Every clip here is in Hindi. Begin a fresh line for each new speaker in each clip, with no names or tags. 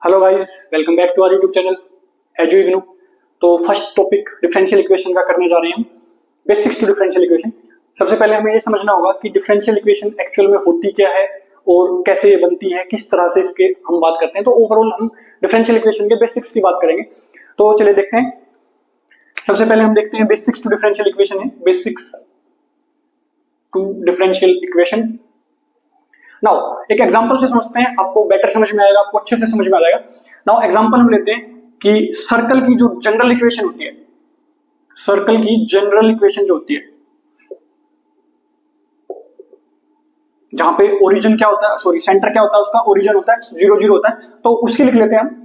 Hello guys, welcome back to our YouTube channel edu IGNOU. तो फर्स्ट टॉपिक डिफरेंशियल इक्वेशन का करने जा रहे हैं हम, बेसिक्स टू डिफरेंशियल इक्वेशन। सबसे पहले हमें ये समझना होगा कि डिफरेंशियल इक्वेशन एक्चुअल में होती क्या है और कैसे ये बनती है, किस तरह से इसके हम बात करते हैं। तो ओवरऑल हम डिफरेंशियल इक्वेशन के बेसिक्स की बात करेंगे। तो चलिए देखते हैं। सबसे पहले हम देखते हैं बेसिक्स टू डिफरेंशियल इक्वेशन है, basics to differential equation. Now एक एग्जांपल से समझते हैं, आपको बेटर समझ में आएगा, आपको अच्छे से समझ में आ जाएगा। नाउ एग्जांपल हम लेते हैं कि सर्कल की जो जनरल इक्वेशन होती है, सर्कल की जनरल इक्वेशन जो होती है, जहां पे ओरिजिन क्या होता है, सॉरी सेंटर क्या होता है, उसका ओरिजिन होता है 0 0 होता है। तो उसकी लिख लेते हैं हम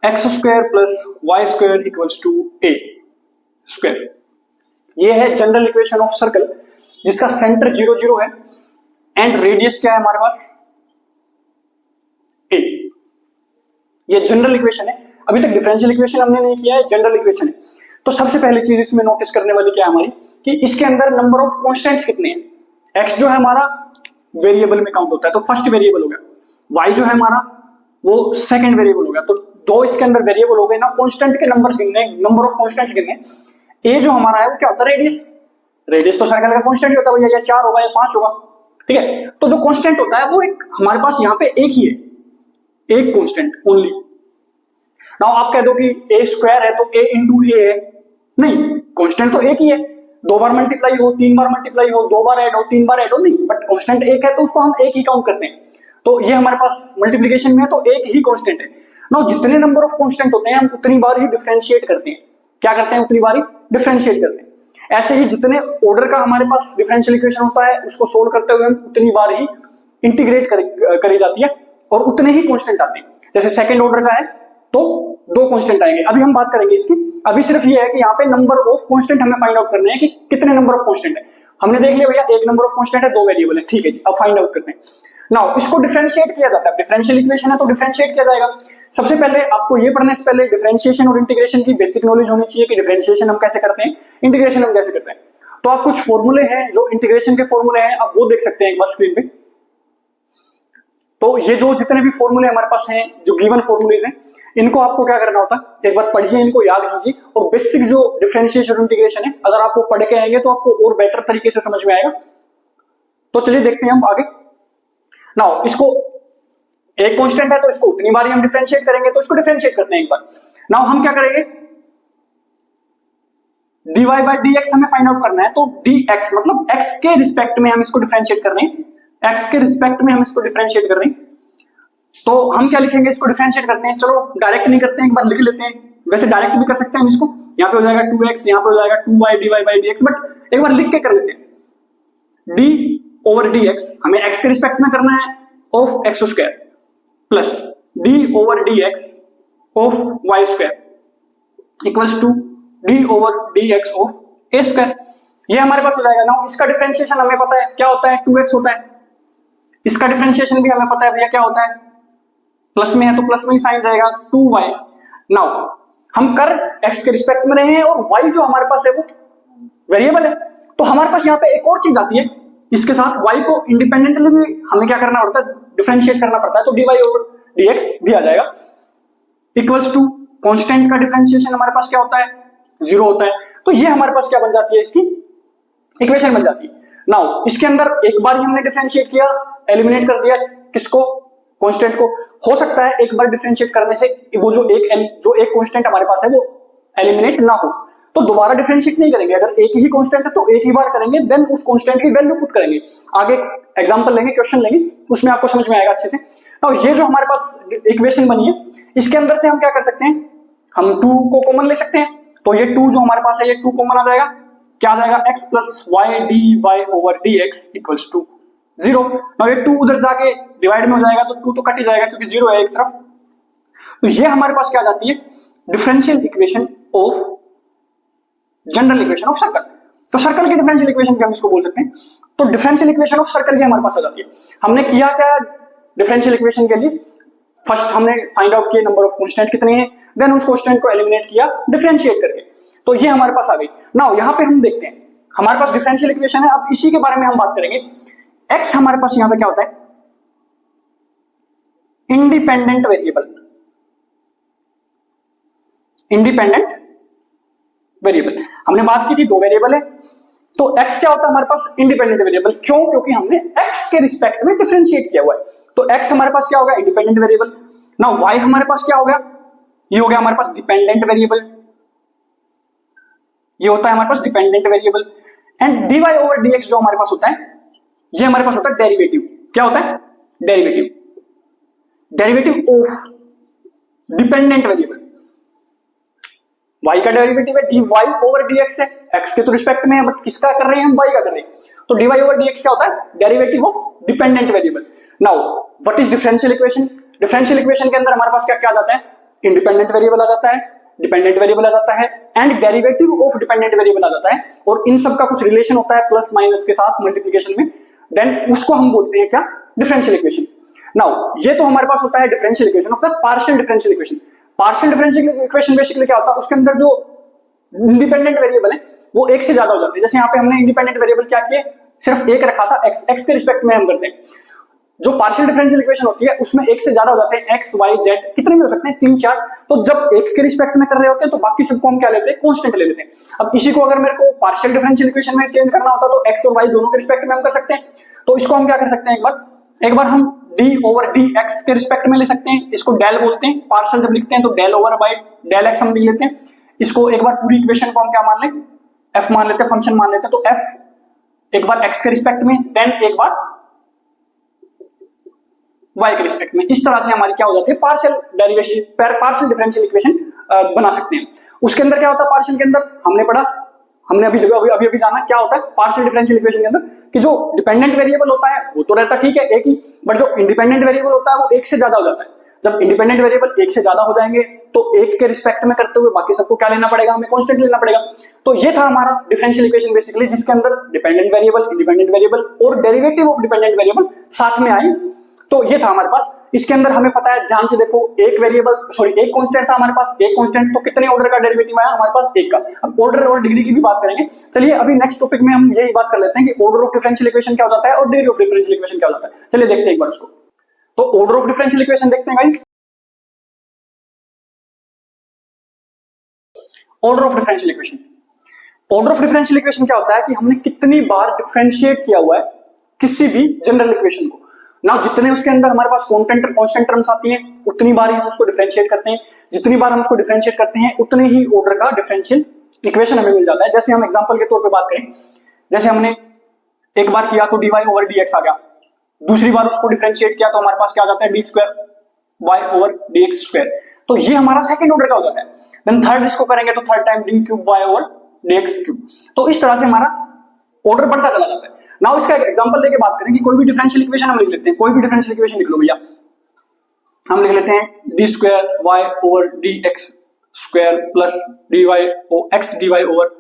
x square plus y square equals to a square. ये है जनरल इक्वेशन ऑफ सर्कल जिसका सेंटर 0 0 है एंड रेडियस क्या है हमारे पास ए। ये जनरल इक्वेशन है। अभी तक डिफरेंशियल इक्वेशन हमने नहीं किया है, जनरल इक्वेशन है। तो सबसे पहली चीज इसमें नोटिस करने वाली क्या है हमारी, कि इसके अंदर नंबर ऑफ कांस्टेंट्स कितने हैं। एक्स जो है हमारा वेरिएबल में काउंट होता है, तो फर्स्ट वेरिएबल हो गया। वाई जो है हमारा वो सेकंड वेरिएबल हो गया। तो दो इसके अंदर वेरिएबल हो गए ना, कांस्टेंट के नंबर्स गिनने, नंबर ऑफ कांस्टेंट्स गिनने। ए जो हमारा है वो क्या होता है, रेडियस। रेडियस तो सर्कल का कांस्टेंट ही होता है भैया, या 4 होगा या 5 होगा, ठीक है। तो जो कांस्टेंट होता है वो एक हमारे पास यहाँ पे एक ही है, एक कांस्टेंट ओनली। नाउ आप कह दो कि ए स्क्वायर है तो ए इंटू ए है, नहीं, कांस्टेंट तो एक ही है। 2 बार मल्टीप्लाई हो, 3 बार मल्टीप्लाई हो, 2 बार ऐड हो, 3 बार ऐड हो, नहीं, बट कांस्टेंट एक है तो उसको हम एक ही काउंट करते हैं। तो ये हमारे पास मल्टीप्लिकेशन में है तो एक ही कांस्टेंट है। नाउ जितने नंबर ऑफ कांस्टेंट होते हैं हम उतनी बार ही डिफरेंशिएट करते हैं। क्या करते हैं, उतनी बार ही डिफरेंशिएट करते हैं। ऐसे ही जितने ऑर्डर का हमारे पास डिफरेंशियल इक्वेशन होता है उसको सोल्व करते हुए हम उतनी बार ही इंटीग्रेट करी जाती है और उतने ही कांस्टेंट आते हैं। जैसे सेकंड ऑर्डर का है तो 2 कांस्टेंट आएंगे, अभी हम बात करेंगे इसकी। अभी सिर्फ ये है कि यहाँ पे नंबर ऑफ कांस्टेंट हमें फाइंड आउट करने हैं कि कितने नंबर ऑफ कांस्टेंट है। हमने देख लिया भैया एक नंबर ऑफ कांस्टेंट है, 2 वेरिएबल है, ठीक है जी। अब फाइंड आउट करते हैं। नाउ इसको डिफरेंशिएट किया जाता है, डिफरेंशियल इक्वेशन है तो डिफरेंशिएट किया जाएगा। सबसे पहले आपको ये पढ़ने से पहले डिफरेंशिएशन और इंटीग्रेशन की बेसिक नॉलेज होनी चाहिए कि डिफरेंशिएशन हम कैसे करते हैं, इंटीग्रेशन हम कैसे करते हैं। तो आप कुछ फॉर्मूले हैं जो इंटीग्रेशन के फॉर्मूले हैं, आप वो देख सकते हैं एक बार स्क्रीन पे। तो ये जो जितने भी फॉर्मूले हमारे पास हैं, जो गिवन फॉर्मूलेज हैं, इनको आपको क्या करना होता है, एक बार पढ़िए, इनको याद कीजिए। और बेसिक जो डिफरेंशिएशन और इंटीग्रेशन है अगर आप वो पढ़ के आएंगे तो आपको और बेटर तरीके से समझ में आएगा। तो चलिए देखते हैं हम आगे। नाउ इसको एक कांस्टेंट है तो इसको उतनी बार ही हम डिफरेंशिएट करेंगे, तो इसको डिफरेंशिएट करते हैं एक बार। नाउ हम क्या करेंगे, dy by dx हमें फाइंड आउट करना है। तो dx मतलब x के रिस्पेक्ट में हम इसको डिफरेंशिएट कर रहे हैं, x के रिस्पेक्ट में हम इसको डिफरेंशिएट कर रहे हैं। तो हम क्या लिखेंगे, इसको डिफरेंशिएट करते हैं। चलो डायरेक्ट नहीं करते हैं, एक बार लिख लेते हैं। वैसे डायरेक्ट भी कर सकते हैं हम इसको, यहाँ पे हो जाएगा 2x, यहाँ पे हो जाएगा 2y dy by dx, but एक बार लिख के कर लेते हैं। d ओवर dx हमें x के रिस्पेक्ट में करना है of x square plus d over dx of y square equals to d over dx of a square. ये हमारे पास हो जाएगा। ना इसका डिफरेंशिएशन हमें पता है क्या होता है, 2x होता है। इसका डिफरेंशिएशन भी हमें पता है भैया क्या होता है, प्लस में है तो प्लस में ही साइन रहेगा, 2y। नाउ हम कर x के रिस्पेक्ट में रहे हैं और y जो हमारे पास है वो वेरिएबल है। तो हमारे पास यहाँ पे एक और चीज आती है, इसके साथ y को इंडिपेंडेंटली भी हमें क्या करना पड़ता है, डिफरेंशिएट करना पड़ता है। तो dy ओवर dx भी आ जाएगा इक्वल्स टू कांस्टेंट का डिफरेंशिएशन हमारे पास क्या होता है, 0 होता है। तो ये हमारे पास क्या बन जाती है, इसकी इक्वेशन बन जाती है। नाउ इसके अंदर एक बार ही हमने डिफरेंशिएट किया, एलिमिनेट कर दिया किसको, कांस्टेंट को। हो सकता है एक बार डिफरेंशिएट करने से वो जो एक कांस्टेंट हमारे पास है वो एलिमिनेट ना हो, तो दोबारा डिफरेंशिएट नहीं करेंगे। अगर एक ही कांस्टेंट है तो एक ही बार करेंगे, देन उस कांस्टेंट की वैल्यू पुट करेंगे। आगे एग्जांपल लेंगे, क्वेश्चन लेंगे, उसमें आपको समझ में आएगा अच्छे से। नाउ ये जो हमारे पास इक्वेशन बनी है, इसके अंदर से हम क्या कर सकते हैं, हम 2 को कॉमन ले सकते हैं। तो ये 2 जो हमारे पास है ये 2 कॉमन आ जाएगा, क्या आ जाएगा, x plus y d y over d x equals to 0। Now ये 2 उधर जाके डिवाइड में हो जाएगा तो 2 तो कट ही जाएगा क्योंकि 0 है एक तरफ। तो ये हमारे पास क्या आ जाती है, differential equation of general equation of circle. तो सर्कल की डिफरेंशियल इक्वेशन भी हम इसको बोल सकते हैं। तो डिफरेंशियल इक्वेशन ऑफ सर्कल भी हमारे पास आ जाती है। हमने किया क्या डिफरेंशियल इक्वेशन के लिए, फर्स्ट हमने फाइंड आउट किया नंबर ऑफ कांस्टेंट कितने हैं, देन उस कांस्टेंट को एलिमिनेट किया डिफरेंशिएट करके, तो ये हमारे पास आ गई। नाउ यहाँ पे हम देखते हैं हमारे पास डिफरेंशियल इक्वेशन है, अब इसी के बारे में हम बात करेंगे। x हमारे पास यहाँ पे क्या होता है, इंडिपेंडेंट वेरिएबल। Independent variable. हमने बात की थी दो वेरिएबल है, तो x क्या होता है हमारे पास इंडिपेंडेंट वेरिएबल। क्यों? क्योंकि हमने x के रिस्पेक्ट में डिफरेंशिएट किया हुआ है, तो x हमारे पास क्या हो गया इंडिपेंडेंट वेरिएबल। नाउ y हमारे पास क्या हो गया, ये हो गया हमारे पास डिपेंडेंट वेरिएबल, ये होता है हमारे पास dependent variable. And dy over dx जो हमारे पास होता है, ये हमारे पास होता है डेरिवेटिव। क्या होता है? Derivative, derivative of dependent variable. y का डेरिवेटिव है dy ओवर dx है, x के तो रिस्पेक्ट में है, बट किसका कर रहे हैं हम? y का कर रहे हैं, तो dy ओवर dx क्या होता है? Derivative of dependent variable. Now what is differential equation? Differential equation के अंदर हमारे पास क्या क्या आ जाता है? इंडिपेंडेंट वेरिएबल आ जाता है, डिपेंडेंट वेरिएबल आ जाता है, and derivative of dependent variable आ जाता है, और इन सब का कुछ रिलेशन होता है प्लस माइनस के साथ मल्टीप्लिकेशन में, देन उसको हम बोलते हैं क्या? Differential equation. नाउ ये तो हमारे पास होता है डिफरेंशियल इक्वेशन, होता है partial differential equation. Partial differential equation basically क्या होता है, उसके अंदर जो इंडिपेंडेंट वेरिएबल है वो एक से ज्यादा हो जाते हैं। जैसे यहाँ पे हमने इंडिपेंडेंट वेरिएबल क्या किए, सिर्फ एक रखा था, x के रिस्पेक्ट में हम करते हैं। जो पार्शियल डिफरेंशियल इक्वेशन होती है उसमें एक से ज्यादा हो जाते हैं, x y z कितने भी हो सकते हैं, 3 4। तो जब एक के रिस्पेक्ट में कर रहे होते हैं तो बाकी सबको हम क्या लेते हैं? कांस्टेंट ले लेते हैं। अब इसी को अगर मेरे को पार्शियल डिफरेंशियल इक्वेशन में चेंज करना होता तो x और y दोनों के रिस्पेक्ट में हम कर सकते हैं। तो इसको हम क्या कर सकते हैं, एक बार हम d ओवर dx के रिस्पेक्ट में ले सकते हैं, इसको डेल बोलते हैं। पार्शियल जब लिखते हैं तो del over by del x हम लिख लेते हैं। इसको एक बार पूरी इक्वेशन को हम क्या मान लें? f मान लेते हैं, फंक्शन मान लेते हैं। तो f एक बार x के रिस्पेक्ट में, देन एक बार y के रिस्पेक्ट में। इस तरह से हमारी क्या हो जाती है? Partial derivation, partial differential equation बना सकते हैं। उसके अंदर क्या होता है? पार्शियल के अंदर हमने पढ़ा, हमने अभी जाना क्या होता है पार्शियल डिफरेंशियल इक्वेशन के अंदर, कि जो डिपेंडेंट वेरिएबल होता है वो तो रहता ठीक है एक ही, बट जो इंडिपेंडेंट वेरिएबल होता है वो एक से ज्यादा हो जाता है। जब इंडिपेंडेंट वेरिएबल एक से ज्यादा हो जाएंगे तो एक के रिस्पेक्ट में करते हुए बाकी सबको क्या लेना पड़ेगा? हमें कांस्टेंट लेना पड़ेगा। तो ये था हमारा डिफरेंशियल इक्वेशन बेसिकली, जिसके अंदर डिपेंडेंट वेरिएबल, इंडिपेंडेंट वेरिएबल और डेरिवेटिव ऑफ डिपेंडेंट वेरिएबल साथ में आए। तो ये था हमारे पास। इसके अंदर हमें पता है, ध्यान से देखो, एक वेरिएबल एक कांस्टेंट था हमारे पास, एक कांस्टेंट, तो कितने ऑर्डर का डेरिवेटिव आया हमारे पास? एक का। अब ऑर्डर और डिग्री की भी बात करेंगे। चलिए अभी नेक्स्ट टॉपिक में हम यही बात कर लेते हैं कि ऑर्डर ऑफ डिफरेंशियल इक्वेशन क्या हो जाता है और डिग्री ऑफ डिफरेंशियल इक्वेशन क्या हो जाता है। चलिए देखते हैं एक बार उसको। तो ऑर्डर ऑफ डिफरेंशियल इक्वेशन देखते हैं guys. Order of differential equation, order of differential equation क्या होता है कि हमने कितनी बार डिफरेंशिएट किया हुआ है किसी भी जनरल इक्वेशन को। ना जितने उसके अंदर हमारे पास कांस्टेंट टर्म्स आती हैं उतनी बार ही हम उसको डिफरेंशिएट करते हैं, जितनी बार हम उसको डिफरेंशिएट करते हैं उतने ही ऑर्डर का डिफरेंशियल इक्वेशन हमें मिल जाता है। जैसे हम एग्जांपल के तौर पे बात करें, जैसे हमने एक बार किया तो dy ओवर dx आ गया, दूसरी बार उसको डिफरेंशिएट किया तो हमारे पास क्या आ जाता है? d square y over dx square. तो ये हमारा सेकंड ऑर्डर का हो जाता है। देन थर्ड इसको करेंगे तो third time d cube y over dx cube. तो इस तरह से हमारा ऑर्डर बढ़ता चला जाता है। नाउ इसका एक एग्जांपल लेके बात करें कि कोई भी डिफरेंशियल इक्वेशन हम लिख लेते हैं, कोई भी डिफरेंशियल इक्वेशन लिख लो भैया। हम लिख लेते हैं d square y over dx square plus dy x dy over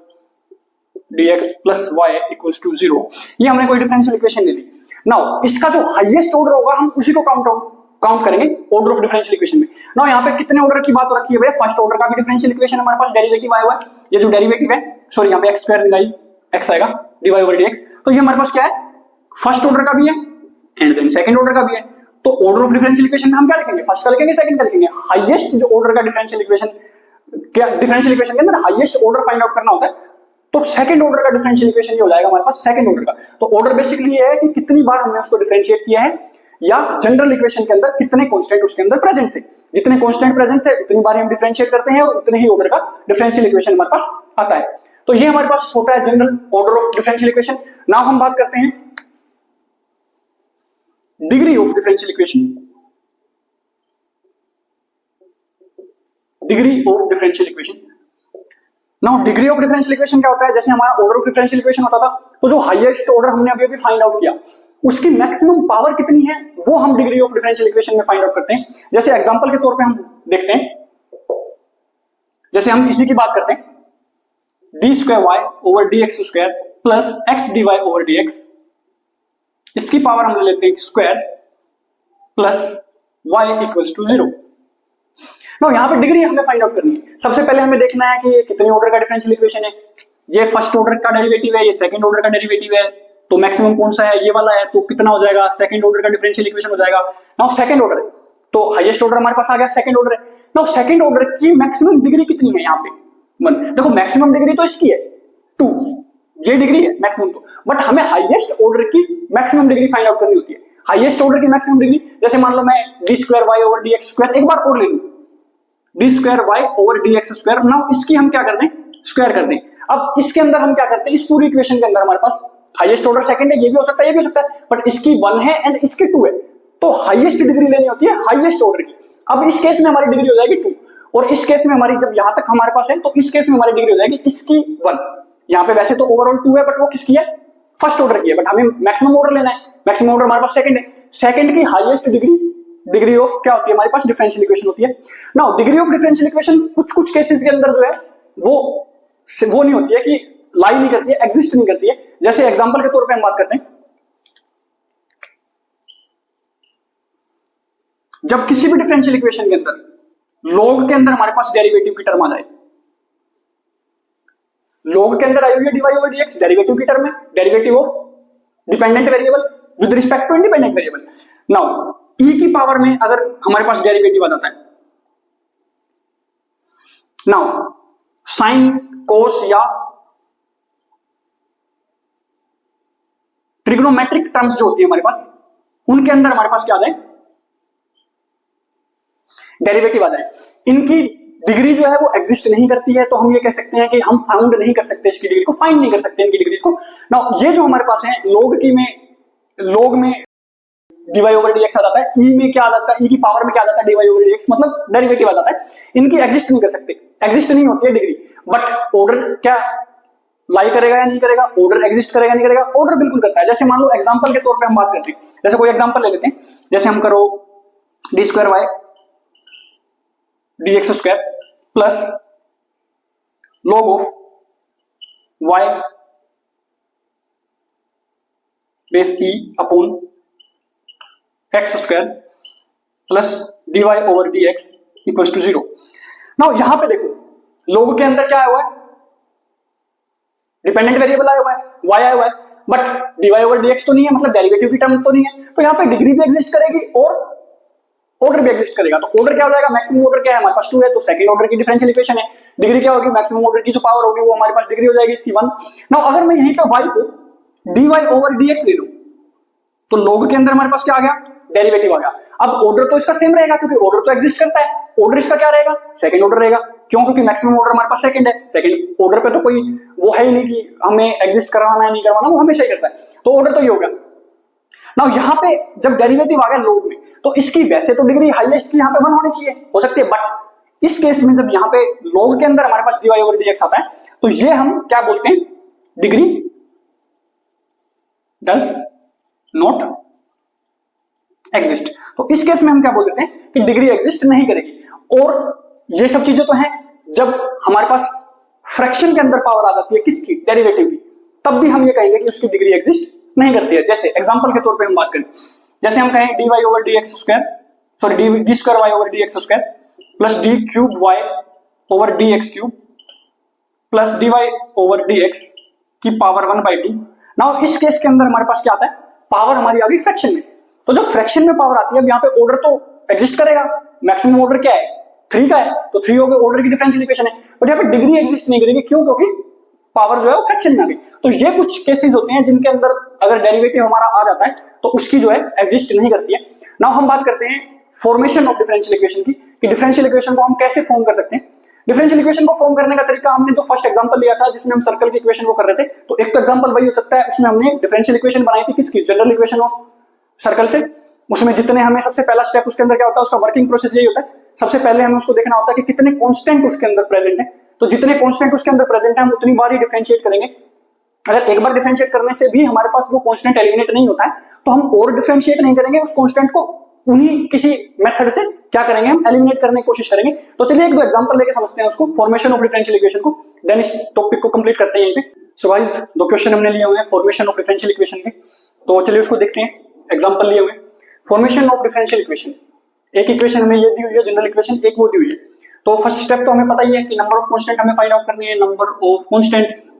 dx plus y equals to 0। ये हमने कोई डिफरेंशियल इक्वेशन ले ली। नाउ इसका जो हाईएस्ट ऑर्डर होगा हम उसी को काउंट करेंगे ऑर्डर ऑफ डिफरेंशियल इक्वेशन में। नाउ यहाँ पे कितने ऑर्डर की बात हो रखी है भैया? फर्स्ट ऑर्डर का भी डिफरेंशियल इक्वेशन हमारे पास डेरिवेटिव आया हुआ है। ये जो डेरिवेटिव है, सॉरी यहाँ पे x स्क्वायर गाइस x आएगा dy ओवर dx, तो ये हमारे पास क्या है? फर्स्ट ऑर्डर का भी है एंड देन सेकंड ऑर्डर का भी है। तो ऑर्डर ऑफ डिफरेंशियल इक्वेशन में हम क्या लिखेंगे? फर्स्ट का लिखेंगे, सेकंड का लिखेंगे। हाईएस्ट जो ऑर्डर का डिफरेंशियल इक्वेशन, क्या डिफरेंशियल इक्वेशन के अंदर हाईएस्ट ऑर्डर फाइंड आउट करना होता है, तो सेकंड ऑर्डर का डिफरेंशियल इक्वेशन ये हो जाएगा हमारे पास सेकंड ऑर्डर का। तो ऑर्डर बेसिकली ये है कि कितनी बार हमने उसको डिफरेंशिएट किया है, या जनरल इक्वेशन के अंदर कितने कांस्टेंट उसके अंदर प्रेजेंट थे। जितने कांस्टेंट प्रेजेंट थे उतनी बार हम डिफरेंशिएट करते हैं और उतने ही ऑर्डर का डिफरेंशियल इक्वेशन हमारे पास आता है। तो ये हमारे पास होता है general order of differential equation. Now हम बात करते हैं degree of differential equation. Degree of differential equation, now degree of differential equation क्या होता है? जैसे हमारा ऑर्डर ऑफ डिफरेंशियल इक्वेशन होता था, तो जो हाईएस्ट ऑर्डर हमने अभी फाइंड आउट किया उसकी मैक्सिमम पावर कितनी है वो हम डिग्री ऑफ डिफरेंशियल इक्वेशन में फाइंड आउट करते हैं। जैसे एग्जांपल के तौर पे हम देखते हैं, जैसे हम इसी की बात करते हैं, d square y over d x square plus x d y over d x, इसकी पावर हम ले लेते हैं square plus y equals to 0। No यहाँ पे डिग्री हमें फाइंड आउट करनी है। सबसे पहले हमें देखना है कि ये कितने ऑर्डर का डिफरेंशियल इक्वेशन है। ये फर्स्ट ऑर्डर का डेरिवेटिव है, ये सेकंड ऑर्डर का डेरिवेटिव है, तो मैक्सिमम कौन सा है? ये वाला है, तो कितना हो जाएगा? सेकंड ऑर्डर का डिफरेंशियल इक्वेशन हो जाएगा। नाउ सेकंड ऑर्डर, तो हाईएस्ट ऑर्डर हमारे पास आ गया, सेकंड ऑर्डर है। नाउ सेकंड ऑर्डर की मैक्सिमम डिग्री कितनी है यहाँ पे 1। देखो मैक्सिमम डिग्री तो इसकी है 2, ये डिग्री है मैक्सिमम तो, बट हमें हाईएस्ट ऑर्डर की मैक्सिमम डिग्री फाइंड आउट करनी होती है। हाईएस्ट ऑर्डर की मैक्सिमम डिग्री, जैसे मान लो मैं d2y/dx² एक बार और ले लूं, d2y/dx²। नाउ इसकी हम क्या कर दें, स्क्वायर कर दें। अब इसके अंदर हम क्या करते हैं, इस पूरी इक्वेशन के अंदर हमारे पास हाईएस्ट ऑर्डर सेकंड है, ये भी हो सकता है, ये भी हो सकता है, बट इसकी 1 है एंड इसकी 2 है, तो हाईएस्ट डिग्री लेनी होती है हाईएस्ट ऑर्डर की। अब इस केस में हमारी डिग्री हो जाएगी 2, और इस केस में हमारी, जब यहां तक हमारे पास है तो इस केस में हमारी डिग्री हो जाएगी इसकी 1। यहाँ पे वैसे तो ओवरऑल 2 है, बट वो किसकी है, फर्स्ट ऑर्डर की है, बट हमें मैक्सिमम ऑर्डर लेना है। मैक्सिमम ऑर्डर हमारे पास सेकंड है, सेकंड की हाईएस्ट डिग्री ऑफ क्या होती है हमारे पास, डिफरेंशियल इक्वेशन होती है। Now degree of differential equation कुछ कुछ केसेस के अंदर जो है वो नहीं होती है कि लाई नहीं करती है, एग्जिस्ट नहीं करती है। जैसे एग्जांपल के तौर पे हम बात करते हैं, जब किसी भी डिफरेंशियल इक्वेशन के अंदर लॉग के अंदर हमारे पास डेरिवेटिव की टर्म आ जाए, लॉग के अंदर आई हुई है dy/dx, डेरिवेटिव की टर्म है, derivative of dependent variable with respect to independent variable. Now e की पावर में अगर हमारे पास डेरिवेटिव आ जाता है, नाउ साइन, कोस या ट्रिग्नोमेट्रिक टर्म्स जो होती है हमारे पास, उनके अंदर हमारे पास क्या आ जाए, डेरिवेटिव आ जाए, इनकी डिग्री जो है वो एग्जिस्ट नहीं करती है, तो हम ये कह सकते हैं कि हम फाउंड नहीं कर सकते इसकी डिग्री को, फाइंड नहीं कर सकते इनकी डिग्रीज को। नाउ ये जो हमारे पास है लॉग में dy/dx आ जाता है, e में क्या आ जाता है, e की पावर में क्या आ जाता है, dy/dx, मतलब डेरिवेटिव आ जाता है, इनकी एग्जिस्ट नहीं कर सकते, एग्जिस्ट नहीं होती है डिग्री। बट ऑर्डर क्या लाई करेगा या नहीं करेगा, ऑर्डर एग्जिस्ट करेगा नहीं करेगा, ऑर्डर बिल्कुल करता है। जैसे मान लो एग्जांपल के तौर पे हम बात करते हैं, जैसे कोई एग्जांपल ले लेते हैं, जैसे हम करो d2y/dx² plus log of y base e upon x² plus dy/dx equals to 0। Now यहां पे देखो log के अंदर क्या आया हुआ है, डिपेंडेंट वेरिएबल आया हुआ है, y आया हुआ है, बट dy/dx तो नहीं है, मतलब डेरिवेटिव की टर्म तो नहीं है, तो यहाँ पे डिग्री भी एग्जिस्ट करेगी और ऑर्डर भी एग्जिस्ट करेगा। तो ऑर्डर क्या हो जाएगा, मैक्सिमम ऑर्डर क्या है हमारे पास 2 है, तो सेकंड ऑर्डर की डिफरेंशियल इक्वेशन है, डिग्री क्या होगी, मैक्सिमम ऑर्डर की जो पावर होगी वो हमारे पास डिग्री हो जाएगी इसकी 1। नाउ अगर मैं यहीं पे y को dy/dx ले लूं, तो log के अंदर हमारे पास क्या आ गया, डेरिवेटिव आ गया। अब ऑर्डर तो इसका सेम रहेगा, क्योंकि ऑर्डर तो एग्जिस्ट करता है, ऑर्डर इसका क्या रहेगा, सेकंड ऑर्डर रहेगा। क्यों, क्योंकि मैक्सिमम ऑर्डर हमारे पास सेकंड है, सेकंड ऑर्डर पे तो कोई वो है ही नहीं कि हमें एग्जिस्ट करवाना है नहीं करवाना, वो हमेशा ही करता है, तो ऑर्डर तो ये होगा। नाउ यहाँ पे जब डेरिवेटिव आ गया log में, तो इसकी वैसे तो डिग्री हाईएस्ट की यहाँ पे 1 होनी चाहिए, हो सकती है, बट इस केस में जब यहाँ पे log के अंदर हमारे पास dy/dx आता है, तो ये हम क्या बोलते हैं, डिग्री डज नॉट एग्जिस्ट। तो इस केस में हम क्या बोल देते हैं कि डिग्री एग्जिस्ट नहीं करेगी। और ये सब चीजें तो हैं, जब हमारे पास फ्रैक्शन के अंदर पावर आ जाती है किसकी, डेरिवेटिव की, तब भी हम ये कहेंगे कि उसकी डिग्री एग्जिस्ट नहीं करती है। जैसे एग्जांपल के तौर पे हम बात करें, जैसे हम कहें dy/dx² sorry d2y/dx² plus d3y/dx³ plus dy/dx की पावर 1/2। नाउ इस केस के अंदर हमारे पास क्या आता है, पावर हमारी आ गई फ्रैक्शन में, तो जो फ्रैक्शन में पावर आती है, अब यहाँ पे ऑर्डर तो एग्जिस्ट करेगा, मैक्सिमम ऑर्डर क्या है 3 का है, तो 3 हो गए, ऑर्डर की डिफरेंशियल इक्वेशन है, बट यहाँ पे डिग्री एग्जिस्ट नहीं करेगी। क्यों, क्योंकि पावर जो है वो फ्रैक्शन में आ गई। तो ये कुछ केसेस होते हैं जिनके अंदर अगर डेरिवेटिव हमारा आ जाता है तो उसकी जो है एग्जिस्ट नहीं करती है। नाउ हम बात करते हैं फॉर्मेशन ऑफ डिफरेंशियल इक्वेशन की, कि डिफरेंशियल इक्वेशन को हम कैसे फॉर्म कर सकते हैं। डिफरेंशियल इक्वेशन को फॉर्म करने का तरीका हमने जो फर्स्ट एग्जांपल लिया था जिसमें हम सर्कल की इक्वेशन को कर रहे थे, तो एक तो एग्जांपल वही हो सकता है, उसमें हमने डिफरेंशियल इक्वेशन बनाई थी किसकी, जनरल इक्वेशन ऑफ सर्कल से। उसमें जितने हमें सबसे पहला स्टेप उसके अंदर क्या होता है, उसका वर्किंग प्रोसेस यही होता है, सबसे पहले हमें उसको देखना होता है कि कितने कांस्टेंट उसके अंदर प्रेजेंट है, तो जितने कांस्टेंट उसके अंदर प्रेजेंट है हम उतनी बार ही डिफरेंशिएट करेंगे। अगर एक बार डिफरेंशिएट करने से भी हमारे पास वो कांस्टेंट एलिमिनेट नहीं होता है तो हम और डिफरेंशिएट नहीं करेंगे, उस कांस्टेंट को उन्हीं किसी मेथड से क्या करेंगे, हम एलिमिनेट करने की कोशिश करेंगे। तो चलिए एक दो एग्जांपल लेके समझते हैं उसको, फॉर्मेशन ऑफ डिफरेंशियल इक्वेशन को, देन इस टॉपिक को कंप्लीट करते हैं यहीं पे। सो गाइस 2 क्वेश्चन हमने लिए हुए हैं फॉर्मेशन ऑफ डिफरेंशियल इक्वेशन के, तो चलिए उसको देखते हैं। एग्जांपल लिए हुए फॉर्मेशन ऑफ डिफरेंशियल इक्वेशन, एक इक्वेशन हमें ये दी हुई है जनरल इक्वेशन, एक वो दी हुई है। तो फर्स्ट स्टेप तो हमें पता ही है कि नंबर ऑफ कांस्टेंट हमें फाइंड आउट करनी है, नंबर ऑफ कांस्टेंट्स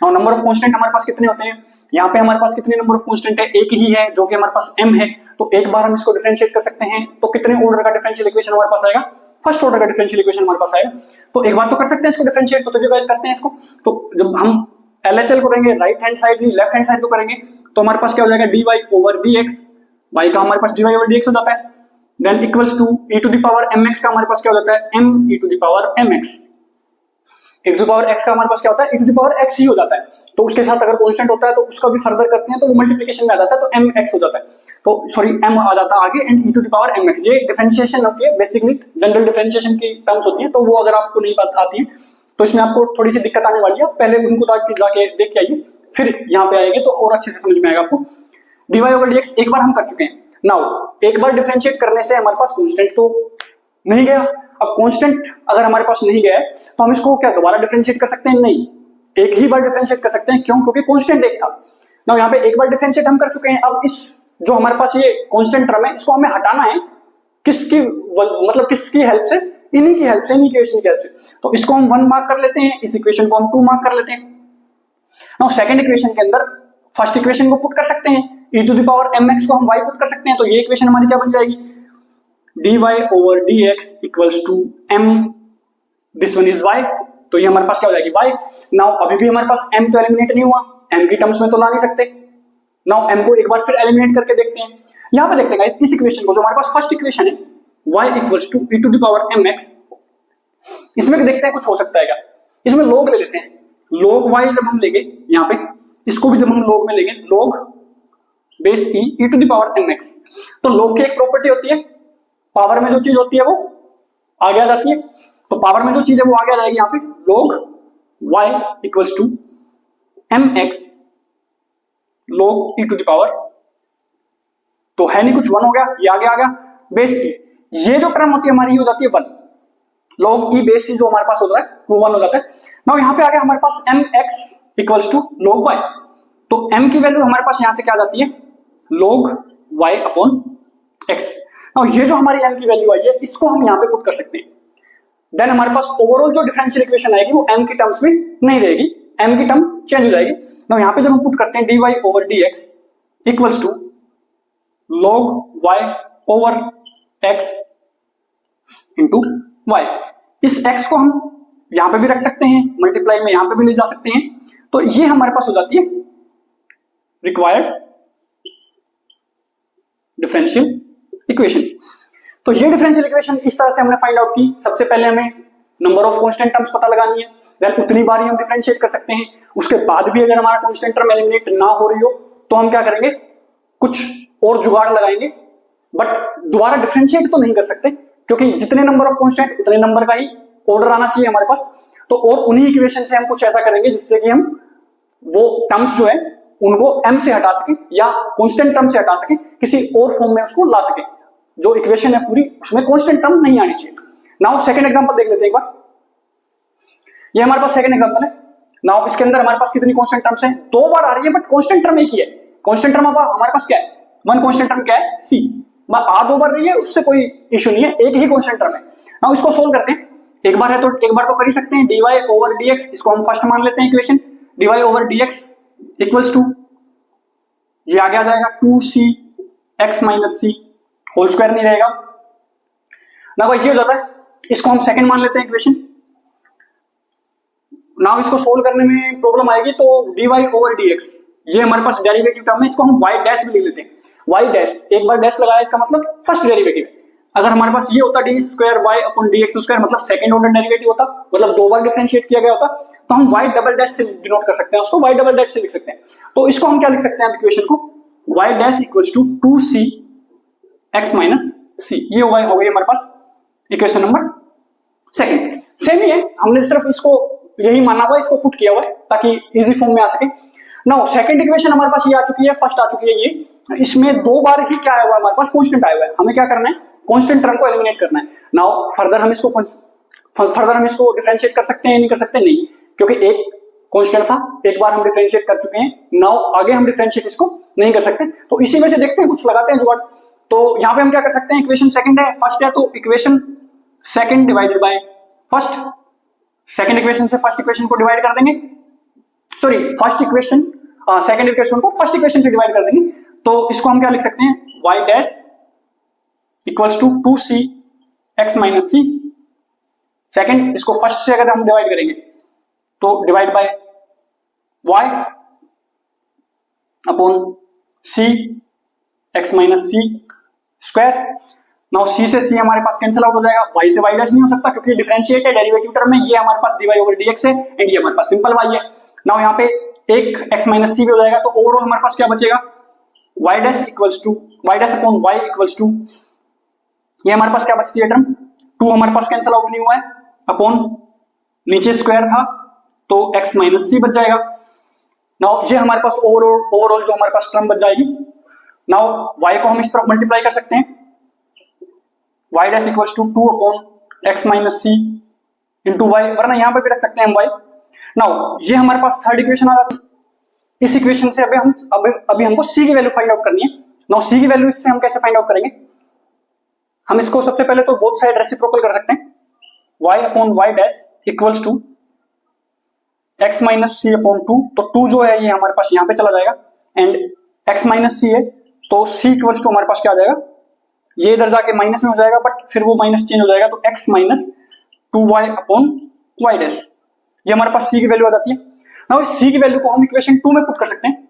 और नंबर ऑफ कांस्टेंट हमारे पास कितने होते हैं, यहाँ पे हमारे पास कितने नंबर ऑफ कांस्टेंट है, एक ही है जो कि हमारे पास m है। तो एक बार हम इसको डिफरेंशिएट कर सकते हैं, तो कितने ऑर्डर का डिफरेंशियल इक्वेशन हमारे पास आएगा, फर्स्ट ऑर्डर का डिफरेंशियल इक्वेशन हमारे पास आएगा। तो एक बार तो कर सकते हैं इसको डिफरेंशिएट, तो चलिए गाइस करते हैं इसको। तो जब हम LHL करेंगे राइट हैंड साइड नहीं लेफ्ट हैंड साइड को करेंगे, तो हमारे पास क्या हो जाएगा dy ओवर dx, y का हमारे पास dy ओवर dx हो जाता है, then equals to e to the power mx का हमारे पास क्या हो जाता है m e to the power mx, e to the power x का हमारे पास क्या होता है e to the power x ही हो जाता है। तो उसके साथ अगर कांस्टेंट होता है तो उसका भी फर्दर करते हैं तो वो मल्टीप्लिकेशन में आ जाता है, तो mx हो जाता है, तो सॉरी m आ जाता है आगे and e to the power mx। ये डिफरेंशिएशन होती है, बेसिकली जनरल डिफरेंशिएशन की टर्म्स होती है, तो वो अगर आपको नहीं आती है तो इसमें आपको थोड़ी सी दिक्कत आने वाली है, पहले उनको जाके देख के आइए, फिर यहाँ पे आएंगे तो और अच्छे से समझ में आएगा आपको। dy ओवर dx एक बार हम कर चुके हैं। नाउ एक बार डिफरेंशिएट करने से हमारे पास कांस्टेंट तो नहीं गया, अब कांस्टेंट अगर हमारे पास नहीं गया है तो हम इसको क्या दोबारा डिफरेंशिएट कर सकते हैं, नहीं, एक ही बार डिफरेंशिएट कर सकते हैं, क्यों, क्योंकि कांस्टेंट एक था। नाउ यहाँ पे एक बार डिफरेंशिएट हम कर चुके हैं, अब इस जो हमारे पास ये कांस्टेंट टर्म है इसको हमें हटाना है, किसकी मतलब किसकी हेल्प से, इन्हीं की हेल्प से, इन्हीं इक्वेशन की हेल्प से। तो इसको हम 1 मार्क कर लेते हैं, इस इक्वेशन को हम 2 मार्क कर लेते हैं। नाउ सेकंड इक्वेशन के अंदर फर्स्ट इक्वेशन को पुट कर सकते हैं, e to the power mx को हम y पुट कर सकते हैं, तो ये इक्वेशन हमारी क्या बन जाएगी dy over dx equals to m, this one is y, तो ये हमारे पास क्या हो जाएगी y। नाउ अभी भी हमारे पास m तो एलिमिनेट नहीं हुआ, m की टर्म्स में तो ला नहीं सकते। नाउ m को एक बार फिर एलिमिनेट करके देखते हैं, यहां पे देखते हैं इस इक्वेशन को जो हमारे पास फर्स्ट इक्वेशन है y equals to e to the power mx, इसमें देखते हैं कुछ हो सकता है क्या, इसमें log ले लेते हैं, log y जब हम लेंगे यहाँ पे, इसको भी जब हम log में लेंगे, log base e to the power mx, तो log की एक प्रॉपर्टी होती है, पावर में जो चीज होती है वो आगे आ जाती है, तो पावर में जो चीज है वो आगे आ जाएगी, यहाँ पे log y equals to mx log e to the power, तो है नहीं कुछ, 1 हो गया, ये आगे आ गया, बेस e, ये जो टर्म होती है हमारी ये हो जाती है 1, log e बेस e जो हमारे पास होता है वो 1 हो जाता है। नाउ यहाँ पे आ गया हमारे पास mx equals to log y, तो m की वैल्यू हमारे पास यहां से क्या आ जाती है log y upon x। Now ये जो हमारी m की वैल्यू आई है इसको हम यहाँ पे पुट कर सकते हैं, देन हमारे पास ओवरऑल जो डिफरेंशियल इक्वेशन आएगी वो m की टर्म्स में नहीं रहेगी, m की टर्म चेंज हो जाएगी। नाउ यहाँ पे जब हम पुट करते हैं dy over dx equals to log y over x into y, इस x को हम यहां पे भी रख सकते हैं, मल्टीप्लाई में यहां पे भी ले जा सकते हैं, तो ये हमारे पास हो जाती है रिक्वायर्ड डिफरेंशियल इक्वेशन। तो ये डिफरेंशियल इक्वेशन इस तरह से हमने फाइंड आउट की। सबसे पहले हमें नंबर ऑफ कांस्टेंट टर्म्स पता लगानी है, देन उतनी बार ही हम डिफरेंशिएट कर सकते हैं, उसके बाद भी अगर हमारा कांस्टेंट टर्म एलिमिनेट ना हो रही हो तो हम क्या करेंगे, कुछ और जुगाड़ लगाएंगे, बट दोबारा डिफरेंशिएट तो नहीं कर सकते क्योंकि जितने नंबर ऑफ कांस्टेंट उतने नंबर का ही ऑर्डर आना चाहिए हमारे पास। तो और उन्हीं इक्वेशन से हम कुछ ऐसा करेंगे जिससे कि हम वो टर्म्स जो है उनको m से हटा सके या कांस्टेंट टर्म से हटा सके, किसी और फॉर्म में उसको ला सके, जो इक्वेशन है पूरी उसमें कांस्टेंट टर्म नहीं आनी चाहिए। नाउ सेकंड एग्जांपल देख लेते हैं एक बार, ये हमारे पास सेकंड एग्जांपल है। नाउ इसके अंदर हमारे पास कितनी कांस्टेंट टर्म्स हैं, 2 बार आ रही है बट कांस्टेंट टर्म एक ही है। कांस्टेंट टर्म हमारे पास क्या है, 1 कांस्टेंट टर्म क्या है c, आ 2 बार रही है उससे कोई इश्यू नहीं है, एक ही कांस्टेंट टर्म है। नाउ इसको सोल्व करते हैं, एक बार है तो एक बार तो कर ही सकते हैं, dy ओवर dx, इसको हम फर्स्ट मान लेते हैं equation, dy over dx equals to, ये आगे आ जाएगा 2c x minus c whole square नहीं रहेगा ना, भाई ये हो जाता है, इसको हम सेकंड मान लेते हैं इक्वेशन। नाउ इसको सोल्व करने में प्रॉब्लम आएगी तो dy ओवर dx, ये हमारे पास डेरिवेटिव टर्म है, इसको हम y डैश भी लिख लेते हैं, y डैश, एक बार डैश लगाया इसका मतलब फर्स्ट डेरिवेटिव है। अगर हमारे पास ये होता d square y upon d x square, मतलब सेकंड ऑर्डर डेरिवेटिव होता, मतलब 2 बार डिफरेंशिएट किया गया होता, तो हम y डबल डैश से डिनोट कर सकते हैं उसको, y डबल डैश से लिख सकते हैं। तो इसको हम क्या लिख सकते हैं इक्वेशन को, y dash equals to 2c x minus c, ये हो गई हमारे पास इक्वेशन नंबर सेकंड। सेम ही है, हमने सिर्फ इसको यही माना हुआ, इसको पुट किया हुआ ताकि इजी फॉर्म में आ सके। नाउ सेकंड इक्वेशन हमारे पास ये आ चुकी है, फर्स्ट आ चुकी है ये, इसमें 2 बार ही क्या आया हुआ है हमारे पास, कांस्टेंट आया हुआ है, हमें क्या करना है, कांस्टेंट टर्म को एलिमिनेट करना है। नाउ फर्दर हम इसको डिफरेंशिएट कर सकते हैं, नहीं कर सकते, नहीं, क्योंकि एक कांस्टेंट था, एक बार हम डिफरेंशिएट कर चुके हैं, नाउ आगे हम डिफरेंशिएट इसको नहीं कर सकते, तो इसी में से देखते हैं, कुछ लगाते हैं जुगाड़। तो यहाँ पे हम क्या कर सकते हैं, इक्वेशन सेकंड है, फर्स्ट है, तो equation second divided by first, second equation से फर्स्ट इक्वेशन को डिवाइड कर देंगे, sorry first equation second equation को फर्स्ट इक्वेशन से डिवाइड कर देंगे। तो इसको हम क्या लिख सकते हैं, y dash equals to 2c x minus c. Second, इसको फर्स्ट से अगर हम डिवाइड करेंगे तो divide by y upon c x minus c square. Now c से c हमारे पास कैंसिल आउट हो जाएगा, y से y डैश नहीं हो सकता क्योंकि डिफरेंशिएट है डेरिवेटिव टर्म में, ये हमारे पास dy ओवर dx है एंड ये हमारे पास सिंपल y है। नाउ यहाँ पे एक x माइनस सी भी हो जाएगा, तो ओवरऑल हमारे पास क्या बचेगा, y dash equals to y dash upon y equals to, ये हमारे पास क्या बचती है टर्म 2 हमारे पास कैंसिल आउट नहीं हुआ है, अपॉन नीचे स्क्वायर था तो x माइनस सी बच जाएगा। नाउ ये हमारे पास ओवरऑल जो हमारे पास टर्म बच जाएगी। नाउ y को हम इस तरफ मल्टीप्लाई कर सकते हैं, y dash equals to 2 upon x minus c into y, वरना यहां पर भी रख सकते हैं हम y। नाउ ये हमारे पास थर्ड इक्वेशन आ जाती है। इस इक्वेशन से अभी हमको c की वैल्यू फाइंड आउट करनी है। नाउ c की वैल्यू इससे हम कैसे फाइंड आउट करेंगे, हम इसको सबसे पहले तो बोथ साइड रेसिप्रोकल कर सकते हैं, y upon y dash equals to x minus c upon 2, तो 2 जो है ये हमारे पास यहाँ पे चला जाएगा एंड x माइनस सी है तो c इक्वल्स टू हमारे पास क्या आ जाएगा, ये इधर जाके माइनस में हो जाएगा बट फिर वो माइनस चेंज हो जाएगा तो x minus 2y upon y dash, ये हमारे पास c की वैल्यू आ जाती है। नाउ इस c की वैल्यू को हम इक्वेशन 2 में पुट कर सकते हैं,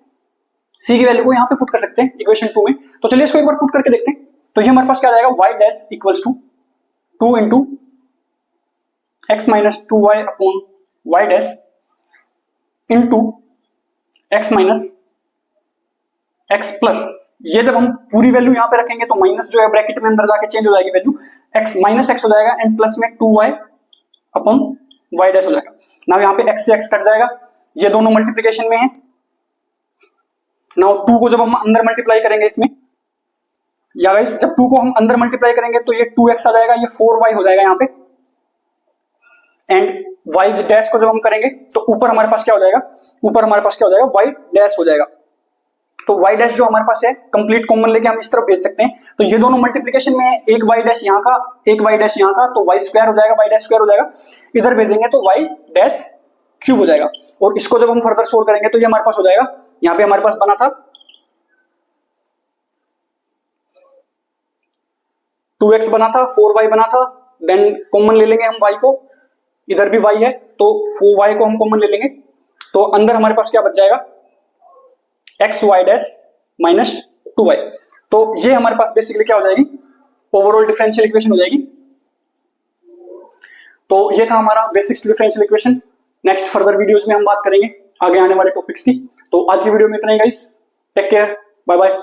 c की वैल्यू को यहाँ पे पुट कर सकते हैं इक्वेशन 2 में। तो चलिए इसको एक बार पुट करके देखते हैं। तो ये हमारे पास क्या आ जाएगा, y dash equals to 2 into x minus 2y upon y dash into x minus x plus, ये जब हम पूरी वैल्यू यहाँ पे रखेंगे तो माइनस जो है ब्रैकेट में अंदर जाके चेंज हो जाएगी वैल्यू, x माइनस x हो जाएगा एंड प्लस में 2y अपॉन y डैश हो जाएगा। नाउ यहाँ पे x से x कट जाएगा, ये दोनों मल्टीप्लिकेशन में है। नाउ 2 को जब हम अंदर मल्टीप्लाई करेंगे इसमें, या गाइस जब 2 को हम अंदर मल्टीप्लाई करेंगे तो ये 2x आ जाएगा, ये 4y हो जाएगा यहाँ पे एंड y डैश को जब हम करेंगे तो ऊपर हमारे पास क्या हो जाएगा, ऊपर हमारे पास क्या हो जाएगा, y डैश हो जाएगा। तो y डैश जो हमारे पास है कंप्लीट कॉमन लेके हम इस तरफ भेज सकते हैं। तो ये दोनों मल्टीप्लिकेशन में है, एक y डैश यहाँ का एक y डैश यहाँ का, तो y स्क्वायर हो जाएगा, y डैश स्क्वायर हो जाएगा। इधर भेजेंगे तो y डैश क्यूब हो जाएगा। और इसको जब हम फर्दर सोल्व करेंगे तो ये हमारे पास हो जाएगा, यहाँ पे हमारे पास बना था 2x बना था, 4y बना था, देन कॉमन ले लेंगे हम y को, इधर भी y है तो 4y को हम कॉमन ले लेंगे तो अंदर हमारे पास क्या बच जाएगा, x y dash minus 2y। तो ये हमारे पास बेसिकली क्या हो जाएगी, ओवरऑल डिफरेंशियल इक्वेशन हो जाएगी। तो ये था हमारा basics differential equation. Next further videos में हम बात करेंगे आगे आने वाले टॉपिक्स की। तो आज की वीडियो में इतना ही guys, take care, bye bye.